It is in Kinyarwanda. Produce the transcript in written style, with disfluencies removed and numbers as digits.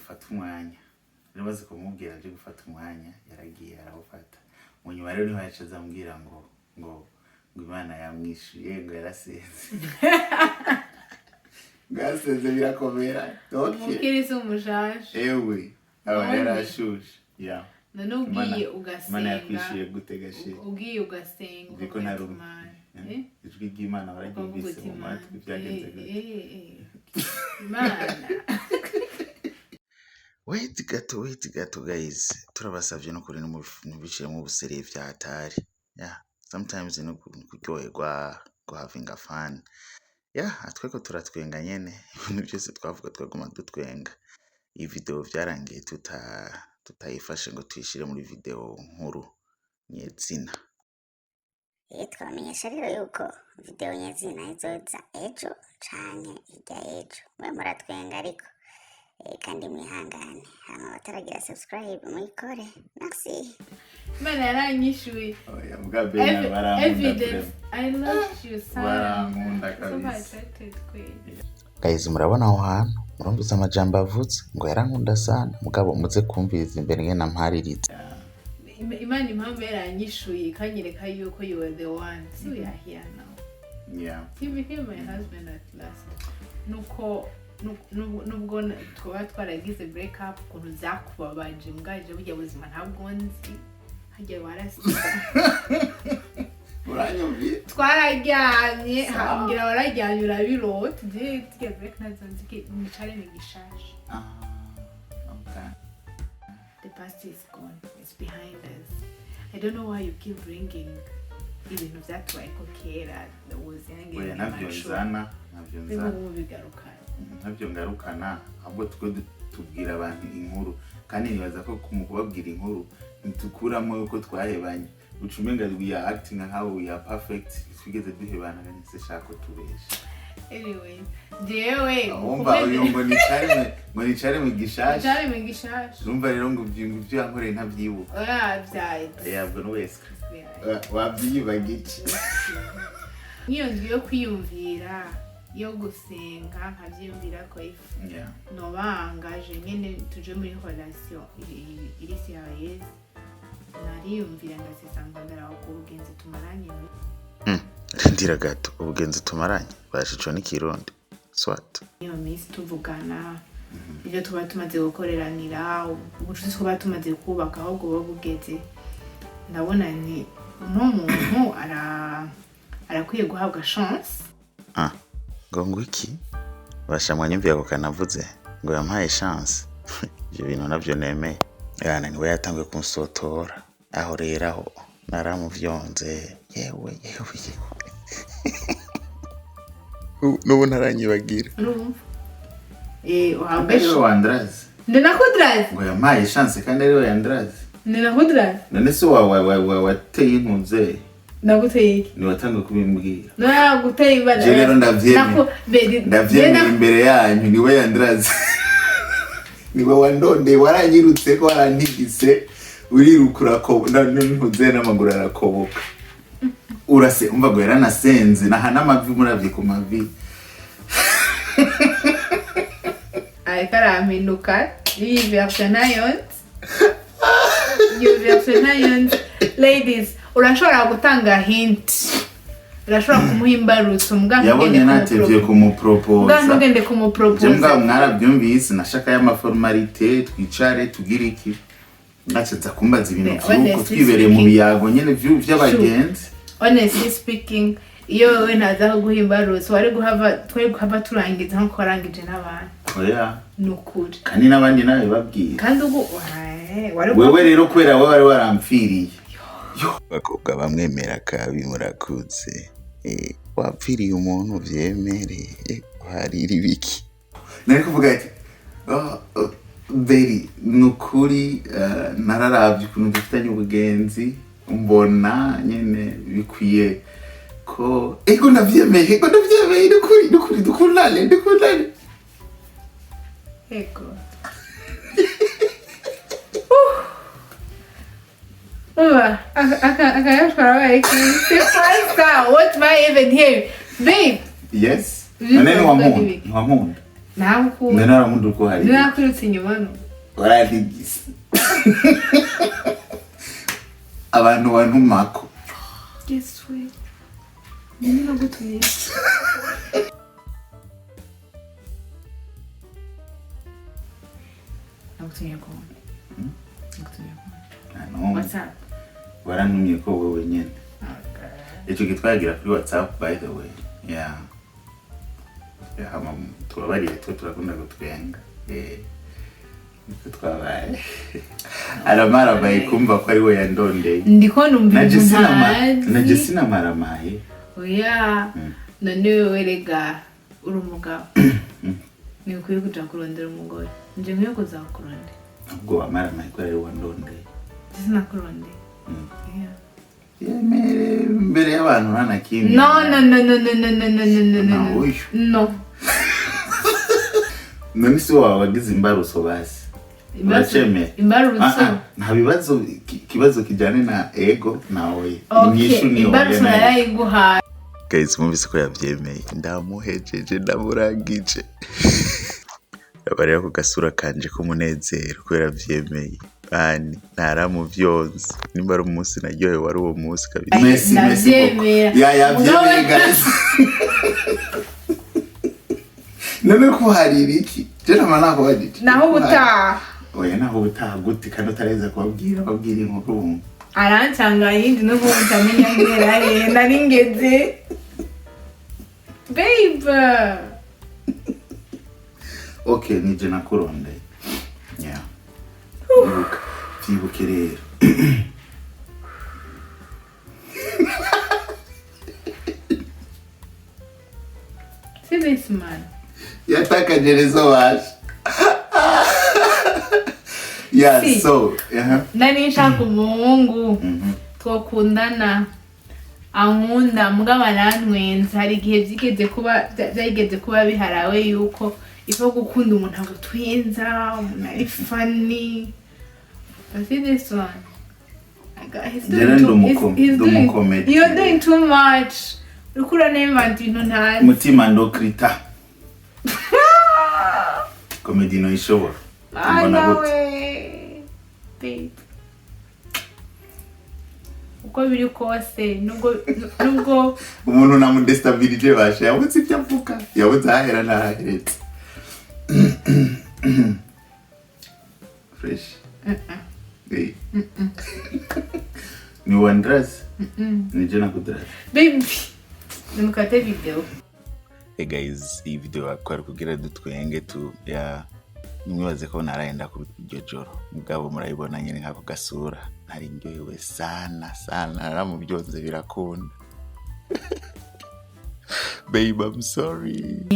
gufata umwanya rero bazi kumubwira aje gufata umwanya yaragiye arawufata mu nyuma rero niho yacaza ambwira ngo Imana yamwishuye ngo yarasenze gasenze birakomera mukiriza umujaje ewe aba yarashushe ya none ugiye ugasenga Imana yakwishuye gute gashe ugiye ugasenga ndiko narumva ijwi ry'Imana baragiye mu matwi byagenze gute Imana wait gato guys turabasavye no kuri no biciye mu busere vya hatari sometimes no kuryoherwa go having a fun atweko turatwenga nyene ibintu byose twavuga twaguma dutwenga iyi video vyarangiye tutayifashe ngo tuyishire muri video nkuru nyezina twamenyesha rero yuko video nyezina izoza ejo canke hirya ejo mwe muratwenga ariko kandi mwihangane hama bataragira subscribe muyikore merci Imana yaranyishuye oya mugabe baramunda I love you baramunda kabisa guys murabona aho hantu murumvise amajambo avutse ngo yarankunda sana mugabo muze kumviriza imbere ngena mpariritse Imana impamvu yaranyishuye kanyereka yuko you were the one so we are here now he became my husband at last nuko nubwo twaragize break up kuntu zakubabaje mgaje burya buzima ntabwo nzi hajya warasiza uranyumviye twarajyanye hambira warajyanye urabirota tujye break nazanze ki nicare nigishaje okay the past is gone it's behind us I don't know why you keep bringing ibintu byatwaye ko kera ubuzenge oya navyo nzana ntabyo ngarukana ahubwo tubwira abantu inkuru kandi nibaza ko kumubabwira inkuru nitukuramo yuko twahebanye ucumenga we are acting how we are perfect twigeze duhebana kandi se shako tubesha anyway jewe umva uyo ngo nicare mu gishasha urumva rero ngo ibyo yankoreye ntabyibuka byaye bwo no wese wabyibagice niyo ngiyo kwiyumvira yo gusenga nkavyumvira ko nobangaje nyene tuje muri relation iri sérieuse nariyumvira ndasesanga ndaraho ko ubugenzi tumaranye ndira gato ubugenzi tumaranye bashico n'ikirundi swat iyo minsi tuvugana ibyo tuba tumaze gukoreranira ubucuti tuba tumaze kubaka aho go bugeze ndabona ni umuntu arakwiye guhabwa chance ngo iki bashamwa nyumviye ko kanavuze ngo yampaye chance ibyo bintu navyo nemeye yana niwe yatangiye kunsotora aho rero naramuvyonze yewe nubu naranyibagira uhambeje wandraze ndinakudraze ngo yampaye chance kandi rero yandraze ndinakudraze none se wateye intunze naguteye ni watangiye kubimbwira naguteye ibana rero ndavyemeye imbere yanyu niwe yandraze niwe wandonde waranyirutse ko warantigise urirukura ko ntuze n'amaguru arakoboka urase umva ngo yaranasenze nahana amavi muravye ku mavi ay karampinduka iyi version nayo ladies urashobora gutanga hint urashobora kumuhimbarutsa yabonye natevye kumuproposa ngende kumuproposa mbwa mwarabyumvise nashaka ya maformalite twicare tugira iki nacetsa kumbaza ibintu byuko twibereye mu biyago nyene vy'abagenzi honestly speaking iyo wewe naza guhimbarutsa wari guhava turangiza nko arangije n'abantu oya nukuri kandi nabandi nawe babwiye kandi ubu wewe rero kwera wewe wari warampfiriye bakobwa bamwemera kabi murakuze wapfiriye umuntu vyemereye harira ibiki nari kuvuga ati beri nukuri nararavye ukuntu dufitanye ubugenzi mbona nyene bikwiye ko ego ndavyemeye nukuri dukundane ego What am I even here? Babe! Yes? Nani wamundi? Nakunda naramundi uko hari. Nakwirutse inyuma no. Waradigise. Abantu bantumako. Yes we. Nini nagutumye. Nagutumye ko. Nagutumye ko. WhatsApp. Warantumye ko wowe nyene. Icyo gitwagira kuri WhatsApp by the way. Yeah. Twabarire turakunda gutwenga. Twabaye. Aramara bayikumva ko ari we yandondeye. Ndiko numva naje sinamaramaye. Oya. None wewe rega uri umugabo. Ni ukwiye kuja kurondera umugore. Nje nkwiye kuzakurondera. Ubwo amaramaye ko ari we wandondeye. Sinakurondeye. Yeah. Mbere y'abantu nana kimwe. No. None si wawe wagize imbaruso basi. Uracemeye. Imbaruso. Nta bibazo kibazo kijyane na ego nawe. Inyishu ni imbaruso narayiguhaye. Guys, mumvise ko yavyemeye. Ndamuhejeje ndamurangije. Abarira ku gasura kanje k'umunezero ko yavyemeye. Bani naramuvyonze. Nimba ari umunsi naryohewe wari uwo munsi kabiri. Messi. Yavyemeye guys. None ko hari ibiki? Tena manako baditi. Naho ubutaha. Oya naho ubutaha gute kandi utareza kubabwira inkuru. Arancanga yindi no kumtamenya ngera nari ngeze. Babe. Okay, nije nakuronde. Yeah. Tibuke rero. See this man. Yataka jerezo wash. Yeah, see. So, Nani nshaka umuhungu twakundana ankunda mugabo arantwenza hari igihe byigeze kuba biharawe yuko ifa gukunda umuntu agutwenza umuntu ari funny. See this one. You're doing too much. Ukura nemba ndino ntazi. Mutima ndokrita. Comedy no ishobora. Nawe. Babe. Uko biri kose nubwo umuntu namudestabilize bashe yabutse ipyavuka yabutse ahera naheretse. Fresh. Hey. Ni wandras? Nije nakudras. Baby. Nimukate video. Hey guys, iyi video akwari kugira dutwenge nimwibaze ko naraenda ku iryo joro. Mugabo murayibona nyene nkako gasura. Nari ndyohewe sana naramubyonze birakunda. Babe, I'm sorry.